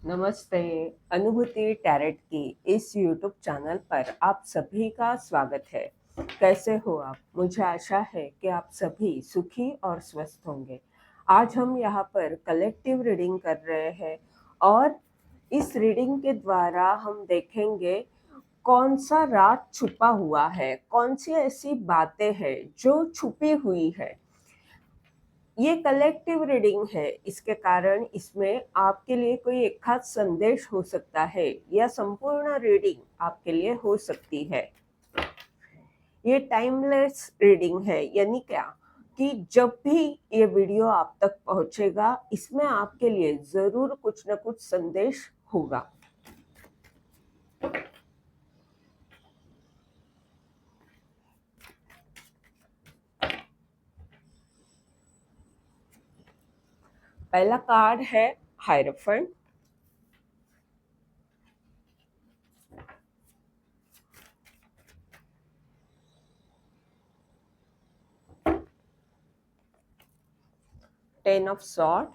नमस्ते। अनुभूति टैरेट की इस यूट्यूब चैनल पर आप सभी का स्वागत है। कैसे हो आप? मुझे आशा है कि आप सभी सुखी और स्वस्थ होंगे। आज हम यहाँ पर कलेक्टिव रीडिंग कर रहे हैं और इस रीडिंग के द्वारा हम देखेंगे कौन सा राज छुपा हुआ है, कौन सी ऐसी बातें हैं जो छुपी हुई है। ये कलेक्टिव रीडिंग है, इसके कारण इसमें आपके लिए कोई एक खास संदेश हो सकता है या संपूर्ण रीडिंग आपके लिए हो सकती है। ये टाइमलेस रीडिंग है, यानी क्या कि जब भी ये वीडियो आप तक पहुंचेगा इसमें आपके लिए जरूर कुछ न कुछ संदेश होगा। पहला कार्ड है hierophant. Ten of sword,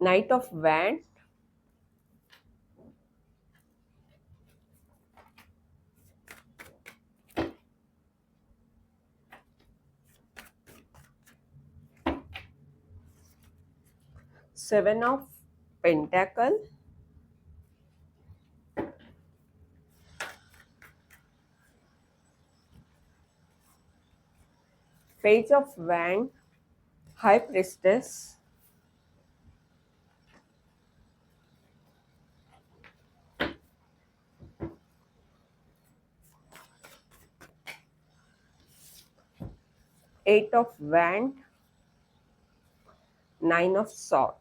knight of wand, seven of pentacle, page of wand, high priestess, eight of wand, nine of sword.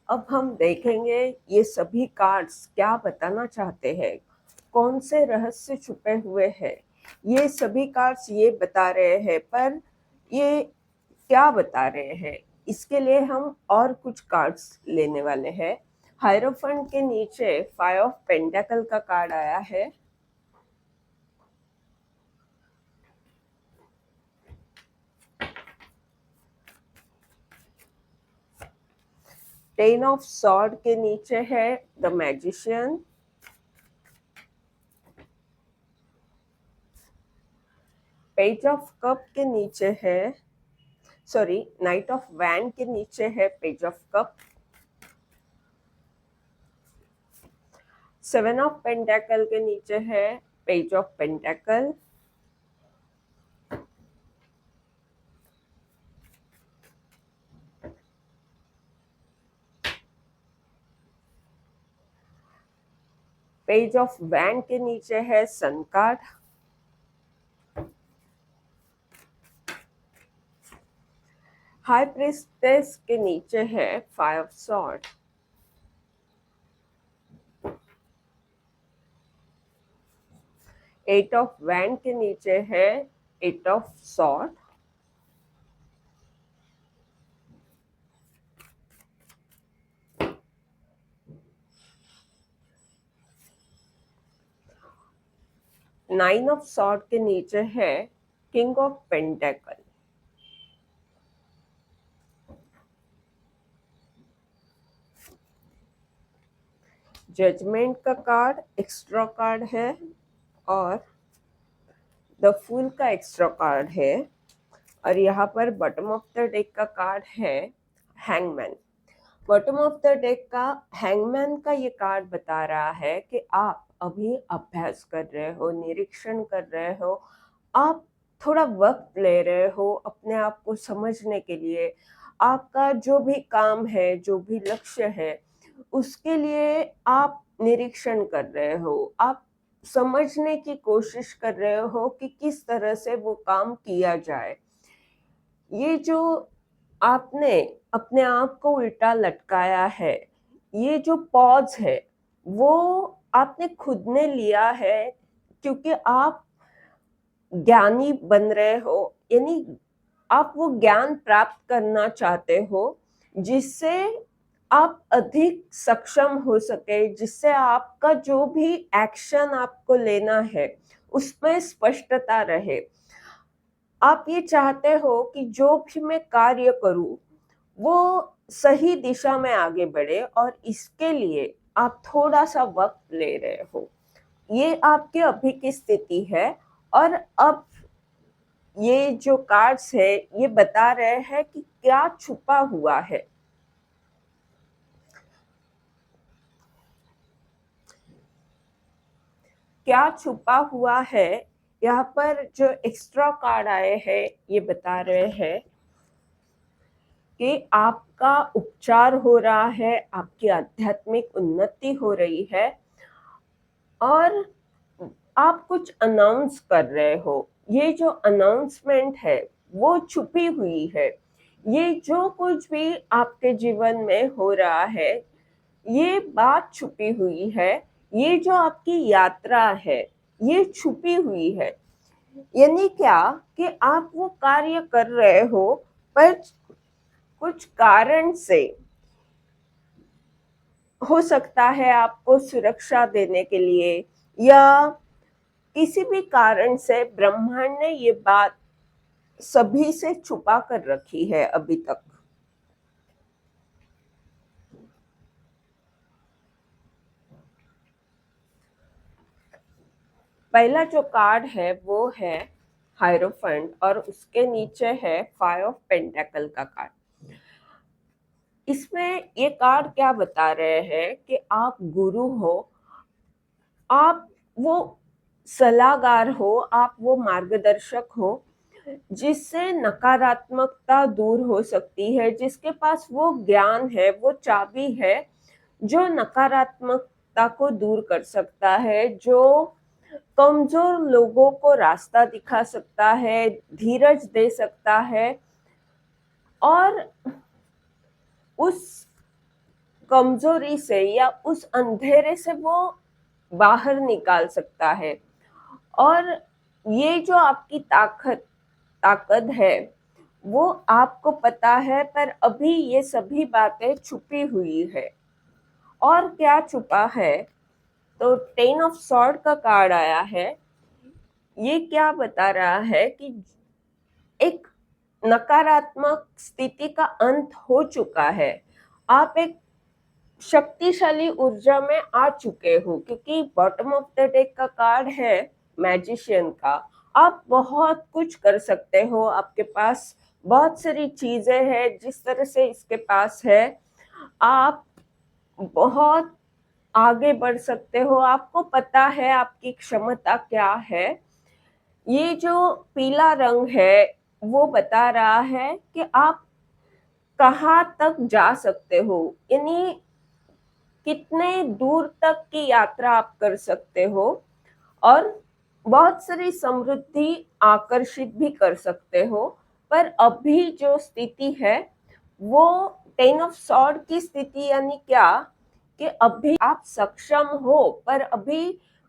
अब हम देखेंगे ये सभी कार्ड्स क्या बताना चाहते हैं, कौन से रहस्य छुपे हुए हैं। ये सभी कार्ड्स ये बता रहे हैं, पर ये क्या बता रहे हैं इसके लिए हम और कुछ कार्ड्स लेने वाले हैं। हायरोफेंट के नीचे फाइव ऑफ पेंटाकल का कार्ड आया है। टेन ऑफ सॉर्ड के नीचे है the magician. Page of cup के नीचे है, सॉरी, नाइट ऑफ वैंड के नीचे है page of cup. Seven of pentacle के नीचे है page of pentacle. Page of wand के नीचे है सन कार्ड। हाई प्रिस्टेस के नीचे है five of sword. Eight of wand के नीचे है eight of sword. Nine of sword के नीचे है किंग ऑफ पेंटाकल। जजमेंट का कार्ड एक्स्ट्रा कार्ड है और द फूल का एक्स्ट्रा कार्ड है। और यहाँ पर बॉटम ऑफ द डेक का कार्ड है hangman. Bottom of the deck का हैंगमैन का ये कार्ड बता रहा है कि आप अभी अभ्यास कर रहे हो, निरीक्षण कर रहे हो, आप थोड़ा वक्त ले रहे हो अपने आप को समझने के लिए। आपका जो भी काम है, जो भी लक्ष्य है, उसके लिए आप निरीक्षण कर रहे हो, आप समझने की कोशिश कर रहे हो कि किस तरह से वो काम किया जाए। ये जो आपने अपने आप को उल्टा लटकाया है, ये जो पॉज है, वो आपने खुद ने लिया है, क्योंकि आप ज्ञानी बन रहे हो, यानी आप वो ज्ञान प्राप्त करना चाहते हो जिससे आप अधिक सक्षम हो सके, जिससे आपका जो भी एक्शन आपको लेना है उसमें स्पष्टता रहे। आप ये चाहते हो कि जो भी मैं कार्य करूं वो सही दिशा में आगे बढ़े, और इसके लिए आप थोड़ा सा वक्त ले रहे हो। ये आपके अभी की स्थिति है। और अब ये जो कार्ड्स है ये बता रहे हैं कि क्या छुपा हुआ है। क्या छुपा हुआ है, यहाँ पर जो एक्स्ट्रा कार्ड आए हैं ये बता रहे हैं कि आपका उपचार हो रहा है, आपकी आध्यात्मिक उन्नति हो रही है, और आप कुछ अनाउंस कर रहे हो। ये जो अनाउंसमेंट है वो छुपी हुई है। ये जो कुछ भी आपके जीवन में हो रहा है ये बात छुपी हुई है। ये जो आपकी यात्रा है ये छुपी हुई है। यानी क्या कि आप वो कार्य कर रहे हो, पर कुछ कारण से हो सकता है आपको सुरक्षा देने के लिए, या किसी भी कारण से ब्रह्मांड ने ये बात सभी से छुपा कर रखी है अभी तक। पहला जो कार्ड है वो है हायरोफेंट, और उसके नीचे है 5 ऑफ पेंटेकल का कार्ड। इसमें ये कार्ड क्या बता रहे हैं कि आप गुरु हो, आप वो सलाहकार हो, आप वो मार्गदर्शक हो जिससे नकारात्मकता दूर हो सकती है, जिसके पास वो ज्ञान है, वो चाबी है जो नकारात्मकता को दूर कर सकता है, जो कमजोर लोगों को रास्ता दिखा सकता है, धीरज दे सकता है, और उस कमजोरी से या उस अंधेरे से वो बाहर निकाल सकता है। और ये जो आपकी ताकत है वो आपको पता है, पर अभी ये सभी बातें छुपी हुई है। और क्या छुपा है, तो 10 ऑफ सॉर्ड का कार्ड आया है। ये क्या बता रहा है कि एक नकारात्मक स्थिति का अंत हो चुका है। आप एक शक्तिशाली ऊर्जा में आ चुके हो, क्योंकि बॉटम ऑफ द डेक का कार्ड है मैजिशियन का। आप बहुत कुछ कर सकते हो, आपके पास बहुत सारी चीजें हैं जिस तरह से इसके पास है। आप बहुत आगे बढ़ सकते हो, आपको पता है आपकी क्षमता क्या है। ये जो पीला रंग है वो बता रहा है कि आप कहाँ तक जा सकते हो, यानी कितने दूर तक की यात्रा आप कर सकते हो, और बहुत सारी समृद्धि आकर्षित भी कर सकते हो। पर अभी जो स्थिति है वो 10 ऑफ सॉर्ड की स्थिति, यानी क्या कि अभी आप सक्षम हो, पर अभी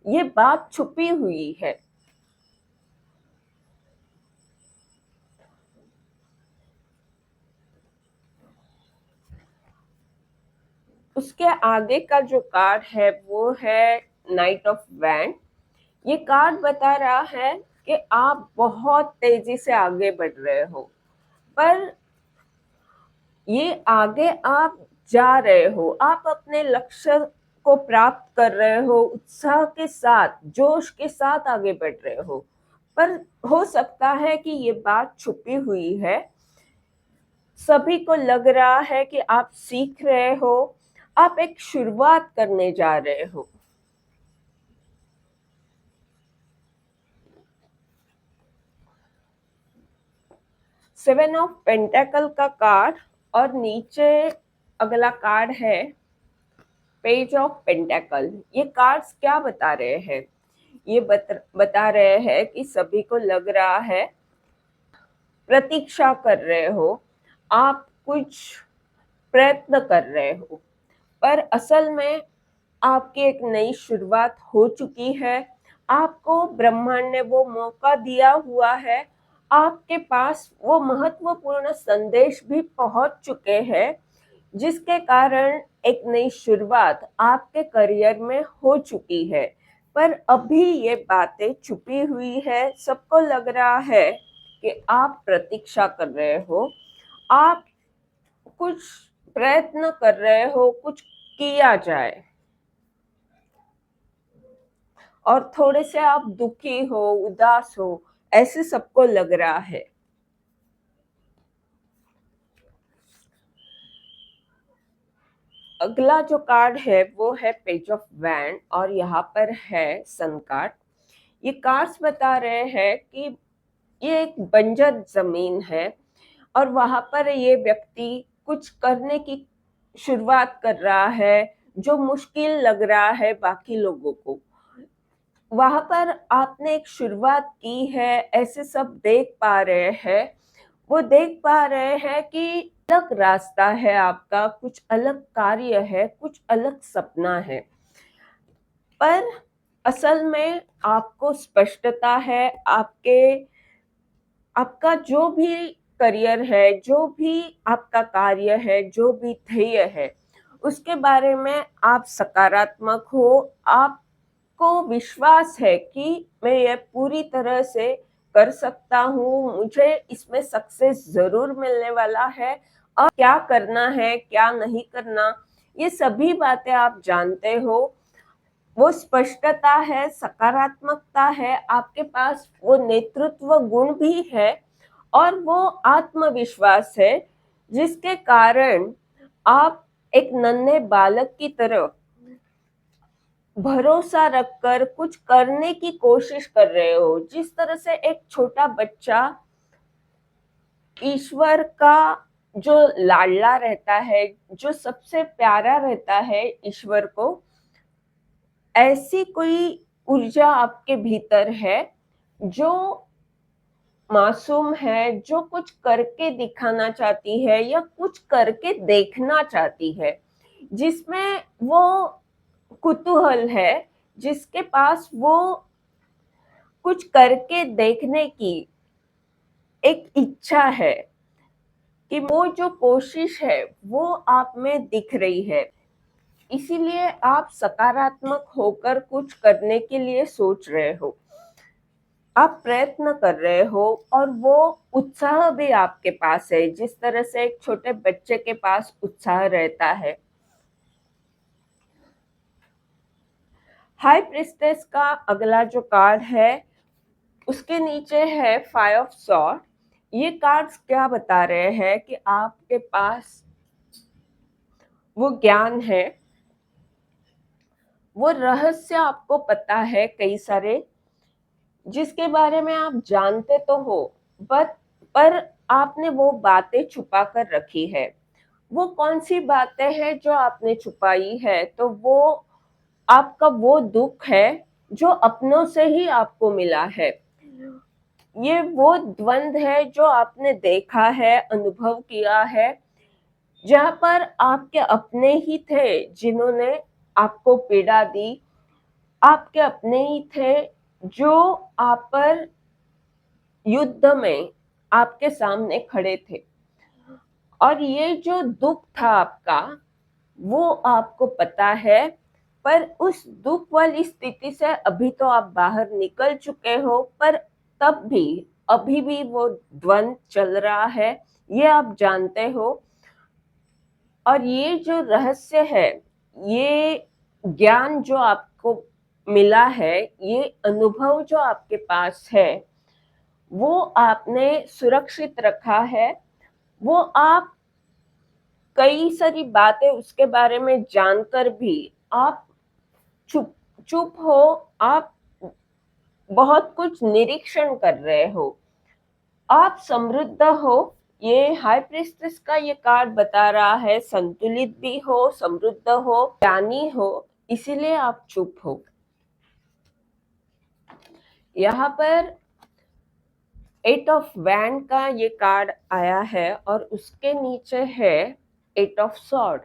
ये बात छुपी हुई है। उसके आगे का जो कार्ड है वो है नाइट ऑफ वैंड। ये कार्ड बता रहा है कि आप बहुत तेजी से आगे बढ़ रहे हो, पर ये आगे आप जा रहे हो, आप अपने लक्ष्य को प्राप्त कर रहे हो, उत्साह के साथ जोश के साथ आगे बढ़ रहे हो। पर हो सकता है कि ये बात छुपी हुई है। सभी को लग रहा है कि आप सीख रहे हो, आप एक शुरुआत करने जा रहे हो। सेवन ऑफ पेंटेकल का कार्ड, और नीचे अगला कार्ड है पेज ऑफ पेंटेकल। ये कार्ड्स क्या बता रहे हैं, ये बता रहे हैं कि सभी को लग रहा है, प्रतीक्षा कर रहे हो, आप कुछ प्रयत्न कर रहे हो, पर असल में आपकी एक नई शुरुआत हो चुकी है। आपको ब्रह्मांड ने वो मौका दिया हुआ है, आपके पास वो महत्वपूर्ण संदेश भी पहुंच चुके हैं जिसके कारण एक नई शुरुआत आपके करियर में हो चुकी है, पर अभी ये बातें छुपी हुई है। सबको लग रहा है कि आप प्रतीक्षा कर रहे हो, आप कुछ प्रयत्न कर रहे हो, कुछ किया जाए, और थोड़े से आप दुखी हो, उदास हो, ऐसे सबको लग रहा है। अगला जो कार्ड है वो है पेज ऑफ वैंड, और यहाँ पर है सन कार्ड। ये कार्ड्स बता रहे हैं कि ये एक बंजर जमीन है, और वहां पर ये व्यक्ति कुछ करने की शुरुआत कर रहा है जो मुश्किल लग रहा है बाकी लोगों को। वहां पर आपने एक शुरुआत की है, ऐसे सब देख पा रहे हैं। वो देख पा रहे हैं कि अलग रास्ता है आपका, कुछ अलग कार्य है, कुछ अलग सपना है, पर असल में आपको स्पष्टता है। आपका जो भी करियर है, जो भी आपका कार्य है, जो भी ध्येय है, उसके बारे में आप सकारात्मक हो। आपको विश्वास है कि मैं ये पूरी तरह से कर सकता हूँ, मुझे इसमें सक्सेस जरूर मिलने वाला है, और क्या करना है, क्या नहीं करना, ये सभी बातें आप जानते हो। वो स्पष्टता है, सकारात्मकता है आपके पास, वो नेतृत्व गुण भी है, और वो आत्मविश्वास है, जिसके कारण आप एक नन्हे बालक की तरह भरोसा रखकर कुछ करने की कोशिश कर रहे हो। जिस तरह से एक छोटा बच्चा ईश्वर का जो लाडला रहता है, जो सबसे प्यारा रहता है ईश्वर को, ऐसी कोई ऊर्जा आपके भीतर है जो मासूम है, जो कुछ करके दिखाना चाहती है या कुछ करके देखना चाहती है, जिसमें वो कुतूहल है, जिसके पास वो कुछ करके देखने की एक इच्छा है, कि वो जो कोशिश है वो आप में दिख रही है। इसीलिए आप सकारात्मक होकर कुछ करने के लिए सोच रहे हो, आप प्रयत्न कर रहे हो, और वो उत्साह भी आपके पास है, जिस तरह से एक छोटे बच्चे के पास उत्साह रहता है। हाई प्रिस्टेस का अगला जो कार्ड है, उसके नीचे है फाइव ऑफ सॉर्ड। ये कार्ड्स क्या बता रहे हैं कि आपके पास वो ज्ञान है, वो रहस्य आपको पता है कई सारे, जिसके बारे में आप जानते तो हो, बट पर आपने वो बातें छुपा कर रखी है। वो कौन सी बातें हैं जो आपने छुपाई है? तो वो आपका वो दुख है जो अपनों से ही आपको मिला है। ये वो द्वंद है जो आपने देखा है, अनुभव किया है, जहां पर आपके अपने ही थे जिन्होंने आपको पीड़ा दी, आपके अपने ही थे जो आप पर युद्ध में आपके सामने खड़े थे, और ये जो दुख था आपका, वो आपको पता है। पर उस दुख वाली स्थिति से अभी तो आप बाहर निकल चुके हो, पर तब भी अभी भी वो द्वंद चल रहा है, ये आप जानते हो। और ये जो रहस्य है, ये ज्ञान जो आपको मिला है, ये अनुभव जो आपके पास है, वो आपने सुरक्षित रखा है। वो आप कई सारी बातें उसके बारे में जानकर भी आप चुप चुप हो, आप बहुत कुछ निरीक्षण कर रहे हो, आप समृद्ध हो। ये हाई प्रिस्टेस का ये कार्ड बता रहा है, संतुलित भी हो, समृद्ध हो, ज्ञानी हो, इसीलिए आप चुप हो। यहाँ पर एट ऑफ वैंड का ये कार्ड आया है, और उसके नीचे है एट ऑफ सॉर्ड।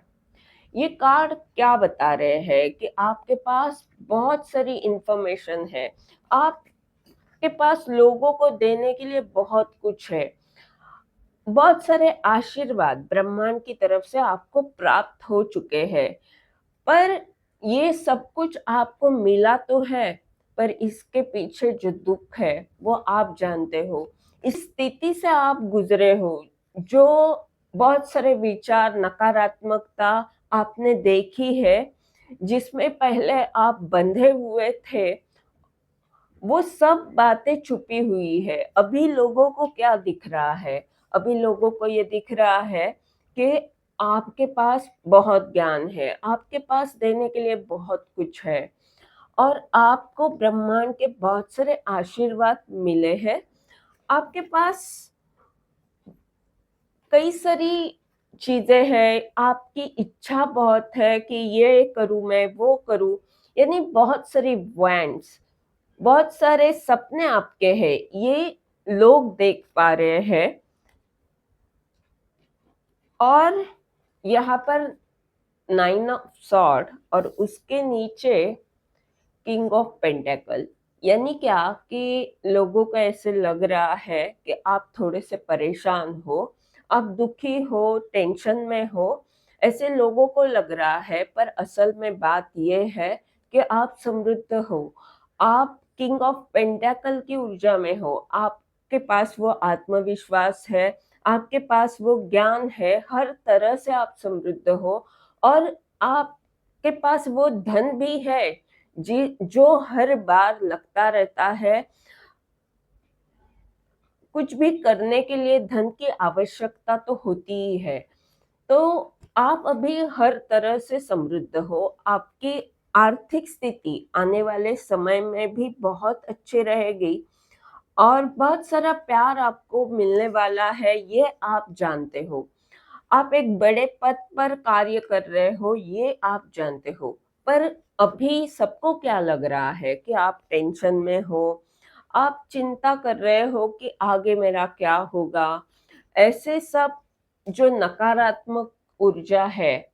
ये कार्ड क्या बता रहे हैं कि आपके पास बहुत सारी इंफॉर्मेशन है, आपके पास लोगों को देने के लिए बहुत कुछ है, बहुत सारे आशीर्वाद ब्रह्मांड की तरफ से आपको प्राप्त हो चुके हैं, पर ये सब कुछ आपको मिला तो है, पर इसके पीछे जो दुख है वो आप जानते हो। इस स्थिति से आप गुजरे हो, जो बहुत सारे विचार, नकारात्मकता आपने देखी है, जिसमें पहले आप बंधे हुए थे, वो सब बातें छुपी हुई है। अभी लोगों को क्या दिख रहा है? अभी लोगों को ये दिख रहा है कि आपके पास बहुत ज्ञान है, आपके पास देने के लिए बहुत कुछ है और आपको ब्रह्मांड के बहुत सारे आशीर्वाद मिले हैं। आपके पास कई सारी चीजें हैं, आपकी इच्छा बहुत है कि ये करूं मैं, वो करूं, यानी बहुत सारी वांट्स, बहुत सारे सपने आपके हैं, ये लोग देख पा रहे हैं। और यहाँ पर 9 ऑफ सॉर्ड और उसके नीचे किंग ऑफ पेंटेकल, यानी क्या कि लोगों को ऐसे लग रहा है कि आप थोड़े से परेशान हो, आप दुखी हो, टेंशन में हो, ऐसे लोगों को लग रहा है, पर असल में बात ये है कि आप समृद्ध हो, आप किंग ऑफ पेंटेकल की ऊर्जा में हो, आपके पास वो आत्मविश्वास है, आपके पास वो ज्ञान है, हर तरह से आप समृद्ध हो और आपके पास वो धन भी है जी, जो हर बार लगता रहता है। कुछ भी करने के लिए धन की आवश्यकता तो होती ही है। तो आप अभी हर तरह से समृद्ध हो, आपकी आर्थिक स्थिति आने वाले समय में भी बहुत अच्छी रहेगी और बहुत सारा प्यार आपको मिलने वाला है, ये आप जानते हो। आप एक बड़े पद पर कार्य कर रहे हो, ये आप जानते हो। पर अभी सबको क्या लग रहा है कि आप टेंशन में हो, आप चिंता कर रहे हो कि आगे मेरा क्या होगा। ऐसे सब जो नकारात्मक ऊर्जा है,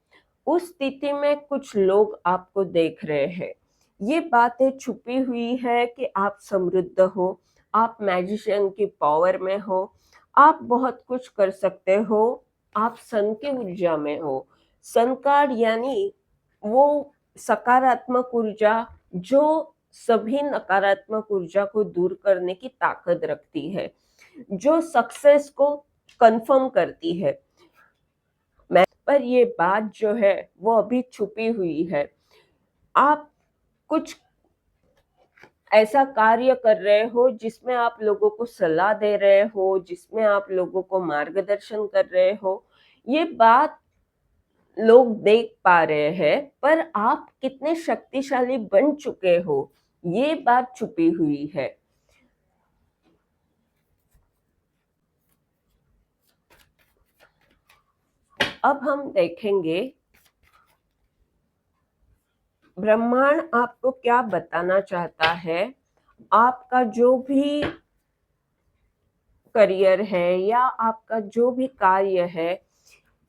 उस स्थिति में कुछ लोग आपको देख रहे हैं। ये बातें छुपी हुई है कि आप समृद्ध हो, आप मैजिशियन की पावर में हो, आप बहुत कुछ कर सकते हो, आप सन की ऊर्जा में हो। सन कार्ड यानी वो सकारात्मक ऊर्जा जो सभी नकारात्मक ऊर्जा को दूर करने की ताकत रखती है, जो सक्सेस को कंफर्म करती है। मैं पर ये बात जो है वो अभी छुपी हुई है। आप कुछ ऐसा कार्य कर रहे हो जिसमें आप लोगों को सलाह दे रहे हो, जिसमें आप लोगों को मार्गदर्शन कर रहे हो। ये बात लोग देख पा रहे हैं, पर आप कितने शक्तिशाली बन चुके हो, ये बात छुपी हुई है। अब हम देखेंगे ब्रह्मांड आपको क्या बताना चाहता है। आपका जो भी करियर है या आपका जो भी कार्य है,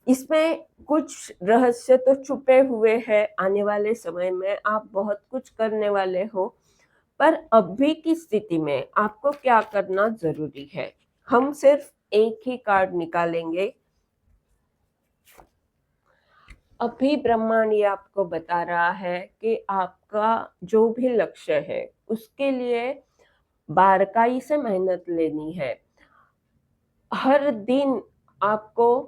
इसमें कुछ रहस्य तो छुपे हुए हैं। आने वाले समय में आप बहुत कुछ करने वाले हो, पर अभी की स्थिति में आपको क्या करना जरूरी है, हम सिर्फ एक ही कार्ड निकालेंगे। अभी ब्रह्मांड ये आपको बता रहा है कि आपका जो भी लक्ष्य है उसके लिए बारकाई से मेहनत लेनी है। हर दिन आपको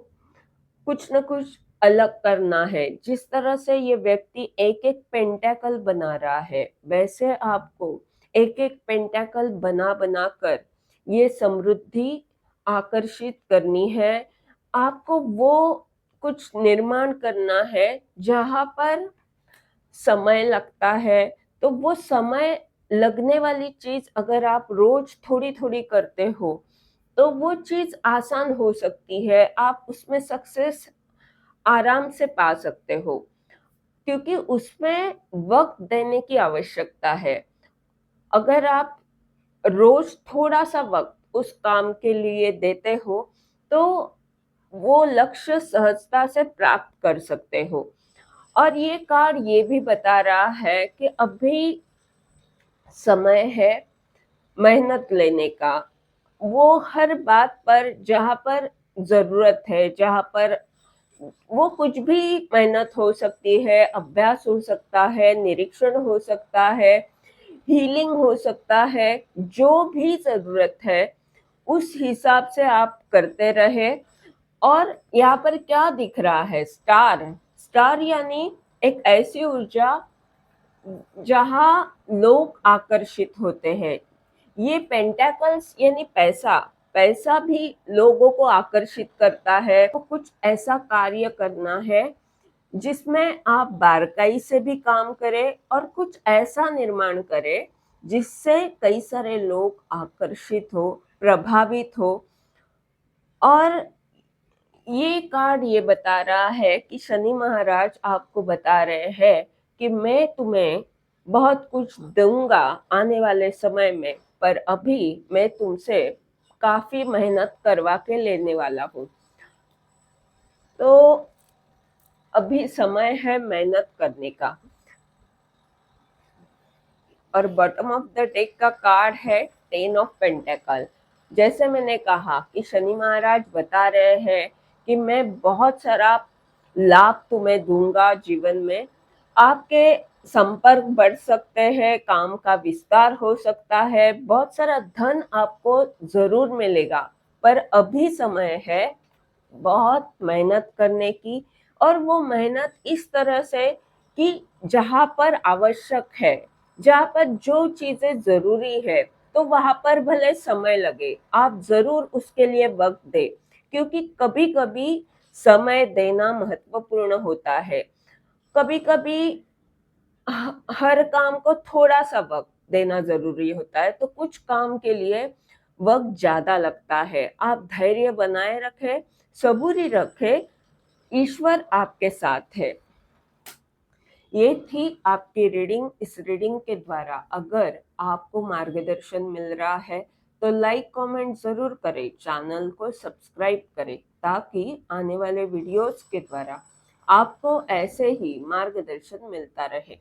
कुछ न कुछ अलग करना है। जिस तरह से ये व्यक्ति एक एक पेंटाकल बना रहा है, वैसे आपको एक एक पेंटाकल बना बना कर ये समृद्धि आकर्षित करनी है। आपको वो कुछ निर्माण करना है जहां पर समय लगता है, तो वो समय लगने वाली चीज अगर आप रोज थोड़ी थोड़ी करते हो तो वो चीज आसान हो सकती है, आप उसमें सक्सेस आराम से पा सकते हो, क्योंकि उसमें वक्त देने की आवश्यकता है। अगर आप रोज थोड़ा सा वक्त उस काम के लिए देते हो तो वो लक्ष्य सहजता से प्राप्त कर सकते हो। और ये कार्ड ये भी बता रहा है कि अभी समय है मेहनत लेने का। वो हर बात पर जहाँ पर जरूरत है, जहाँ पर वो कुछ भी मेहनत हो सकती है, अभ्यास हो सकता है, निरीक्षण हो सकता है, हीलिंग हो सकता है, जो भी जरूरत है उस हिसाब से आप करते रहे। और यहाँ पर क्या दिख रहा है? स्टार। स्टार यानी एक ऐसी ऊर्जा जहां लोग आकर्षित होते हैं। ये पेंटाकल्स यानी पैसा। पैसा भी लोगों को आकर्षित करता है। तो कुछ ऐसा कार्य करना है जिसमें आप बारकाई से भी काम करें और कुछ ऐसा निर्माण करें जिससे कई सारे लोग आकर्षित हो, प्रभावित हो। और ये कार्ड ये बता रहा है कि शनि महाराज आपको बता रहे हैं कि मैं तुम्हें बहुत कुछ दूंगा आने वाले समय में, पर अभी मैं तुमसे काफी मेहनत करवा के लेने वाला हूँ। तो अभी समय है मेहनत करने का। और बॉटम ऑफ द डेक का कार्ड है 10 ऑफ पेंटेकल। जैसे मैंने कहा कि शनि महाराज बता रहे हैं कि मैं बहुत सारा लाभ तुम्हें दूंगा जीवन में। आपके संपर्क बढ़ सकते हैं, काम का विस्तार हो सकता है, बहुत सारा धन आपको जरूर मिलेगा, पर अभी समय है बहुत मेहनत करने की। और वो मेहनत इस तरह से कि जहाँ पर आवश्यक है, जहाँ पर जो चीजें जरूरी है, तो वहां पर भले समय लगे, आप जरूर उसके लिए वक्त दे। क्योंकि कभी कभी समय देना महत्वपूर्ण होता है। कभी कभी हर काम को थोड़ा सा वक्त देना जरूरी होता है, तो कुछ काम के लिए वक्त ज्यादा लगता है। आप धैर्य बनाए रखें, सबूरी रखें, ईश्वर आपके साथ है। ये थी आपकी रीडिंग। इस रीडिंग के द्वारा अगर आपको मार्गदर्शन मिल रहा है तो लाइक कमेंट जरूर करें, चैनल को सब्सक्राइब करें, ताकि आने वाले वीडियोस के द्वारा आपको ऐसे ही मार्गदर्शन मिलता रहे।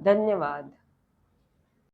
धन्यवाद।